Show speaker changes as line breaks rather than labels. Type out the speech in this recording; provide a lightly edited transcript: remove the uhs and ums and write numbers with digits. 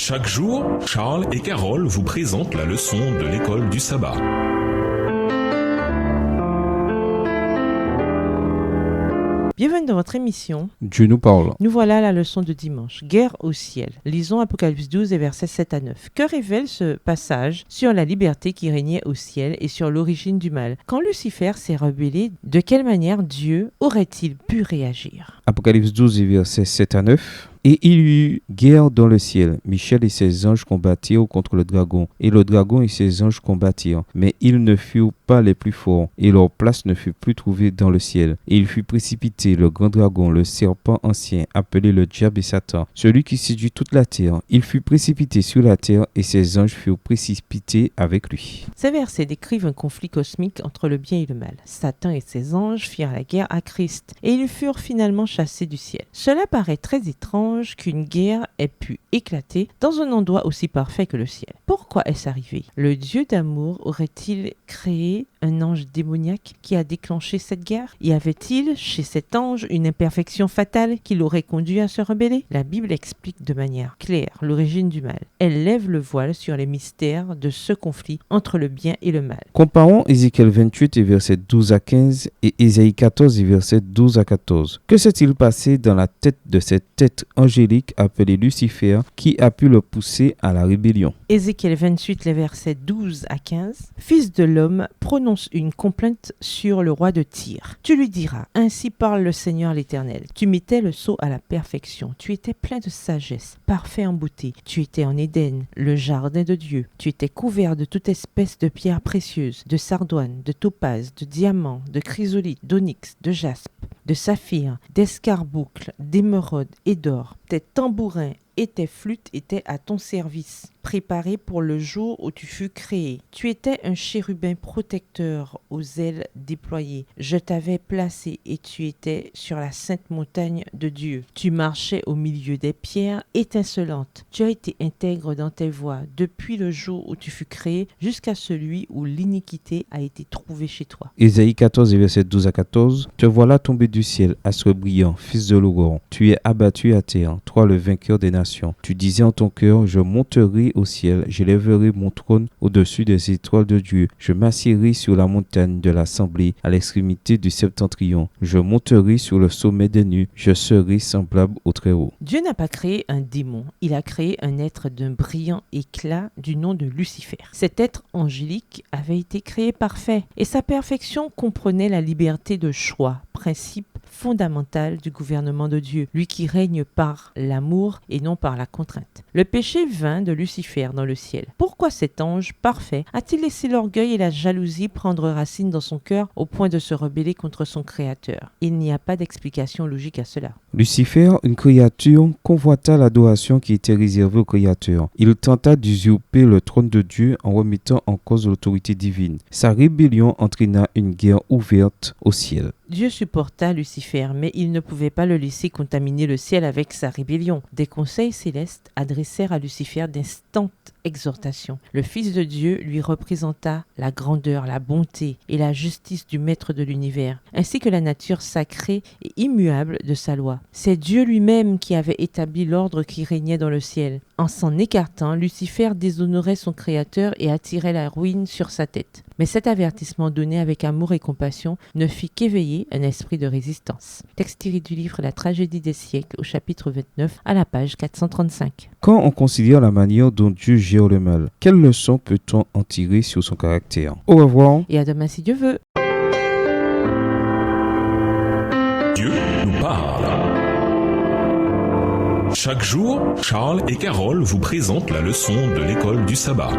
Chaque jour, Charles et Carole vous présentent la leçon de l'école du sabbat.
Bienvenue dans votre émission.
Dieu nous parle.
Nous voilà à la leçon de dimanche. Guerre au ciel. Lisons Apocalypse 12 et versets 7 à 9. Que révèle ce passage sur la liberté qui régnait au ciel et sur l'origine du mal? Quand Lucifer s'est rebellé, de quelle manière Dieu aurait-il pu réagir?
Apocalypse 12 versets 7 à 9. Et il y eut guerre dans le ciel. Michel et ses anges combattirent contre le dragon. Et le dragon et ses anges combattirent. Mais ils ne furent pas les plus forts. Et leur place ne fut plus trouvée dans le ciel. Et il fut précipité, le grand dragon, le serpent ancien, appelé le diable et Satan, celui qui séduit toute la terre. Il fut précipité sur la terre et ses anges furent précipités avec lui.
Ces versets décrivent un conflit cosmique entre le bien et le mal. Satan et ses anges firent la guerre à Christ. Et ils furent finalement chassés du ciel. Cela paraît très étrange qu'une guerre ait pu éclater dans un endroit aussi parfait que le ciel. Pourquoi est-ce arrivé? Le Dieu d'amour aurait-il créé un ange démoniaque qui a déclenché cette guerre? Y avait-il chez cet ange une imperfection fatale qui l'aurait conduit à se rebeller? La Bible explique de manière claire l'origine du mal. Elle lève le voile sur les mystères de ce conflit entre le bien et le mal.
Comparons Ézéchiel 28 et versets 12 à 15 et Ésaïe 14 et versets 12 à 14. Que s'est-il passé dans la tête de cette tête angélique appelée Lucifer qui a pu le pousser à la rébellion?
Ézéchiel 28, les versets 12 à 15. Fils de l'homme, prononce une complainte sur le roi de Tyr. Tu lui diras, ainsi parle le Seigneur l'Éternel. Tu mettais le sceau à la perfection. Tu étais plein de sagesse, parfait en beauté. Tu étais en Éden, le jardin de Dieu. Tu étais couvert de toute espèce de pierres précieuses, de sardoine, de topaze, de diamants, de chrysolite, d'onyx, de jaspe, de saphir, d'escarboucle, d'émeraude et d'or. Tes tambourins et tes flûtes étaient à ton service, préparés pour le jour où tu fus créé. Tu étais un chérubin protecteur aux ailes déployées. Je t'avais placé et tu étais sur la sainte montagne de Dieu. Tu marchais au milieu des pierres étincelantes. Tu as été intègre dans tes voies depuis le jour où tu fus créé jusqu'à celui où l'iniquité a été trouvée chez toi.
Ésaïe 14 et versets 12 à 14. Te voilà tombé du ciel, astre brillant, fils de l'Ogon. Tu es abattu à terre, toi le vainqueur des nations. Tu disais en ton cœur, je monterai au ciel, j'élèverai mon trône au-dessus des étoiles de Dieu. Je m'assiérai sur la montagne de l'assemblée à l'extrémité du septentrion. Je monterai sur le sommet des nues, je serai semblable au Très-Haut.
Dieu n'a pas créé un démon, il a créé un être d'un brillant éclat du nom de Lucifer. Cet être angélique avait été créé parfait et sa perfection comprenait la liberté de choix, principe fondamental du gouvernement de Dieu, lui qui règne par l'amour et non par la contrainte. Le péché vint de Lucifer dans le ciel. Pourquoi cet ange parfait a-t-il laissé l'orgueil et la jalousie prendre racine dans son cœur au point de se rebeller contre son Créateur? Il n'y a pas d'explication logique à cela.
Lucifer, une créature, convoita l'adoration qui était réservée au Créateur. Il tenta d'usurper le trône de Dieu en remettant en cause l'autorité divine. Sa rébellion entraîna une guerre ouverte au ciel.
Dieu supporta Lucifer, mais il ne pouvait pas le laisser contaminer le ciel avec sa rébellion. Des conseils célestes adressèrent à Lucifer d'instantes exhortations. Le Fils de Dieu lui représenta la grandeur, la bonté et la justice du Maître de l'univers, ainsi que la nature sacrée et immuable de sa loi. C'est Dieu lui-même qui avait établi l'ordre qui régnait dans le ciel. En s'en écartant, Lucifer déshonorait son Créateur et attirait la ruine sur sa tête. Mais cet avertissement donné avec amour et compassion ne fit qu'éveiller un esprit de résistance. Texte tiré du livre La tragédie des siècles au chapitre 29 à la page 435.
Quand on considère la manière dont Dieu gère le mal, quelle leçon peut-on en tirer sur son caractère? Au revoir.
Et à demain si Dieu veut.
Dieu nous parle. Chaque jour, Charles et Carole vous présentent la leçon de l'école du sabbat.